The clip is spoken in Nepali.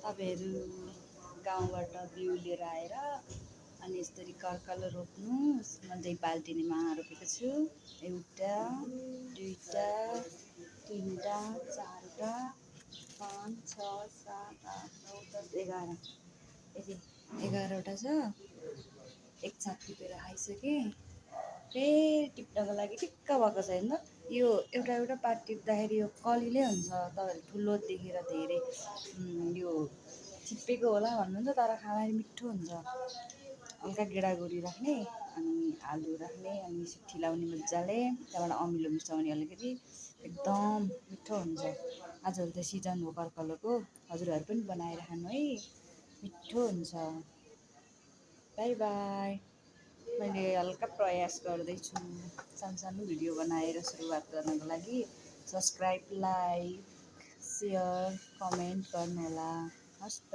तपाईँहरू गाउँबाट बिउ लिएर आएर अनि यसरी कर्कल रोप्नुहोस्। मैले बाल्टिनीमा रोपेको छु। एउटा, दुईटा, तिनटा, चारवटा, 5, 6, 7, 8, 9, 10, 11 यति 11वटा छ। एक छाक टिपेर आइसकेँ। फेरि टिप्नको लागि ठिक्क भएको छ हेर्नु। यो एउटा एउटा पात टिप्दाखेरि यो कलिलै हुन्छ। तपाईँहरू ठुलो देखेर धेरै यो चिप्पेको होला भन्नुहुन्छ, तर खाँदाखेरि मिठो हुन्छ। हल्का गेडागुडी राख्ने अनि आलु राख्ने अनि सिटी लाउने मजाले, त्यहाँबाट अमिलो मिसाउने अलिकति, एकदम मिठो हुन्छ। आजकल त सिजन हो कर्कलको, हजुरहरू पनि बनाएर खानु है, मिठो हुन्छ। By by. मैले हल्का प्रयास गर्दैछु सानो सानो भिडियो बनाएर सुरुवात गर्नको लागि। सब्सक्राइब, लाइक, सेयर, कमेन्ट गर्नुहोला। हस् त।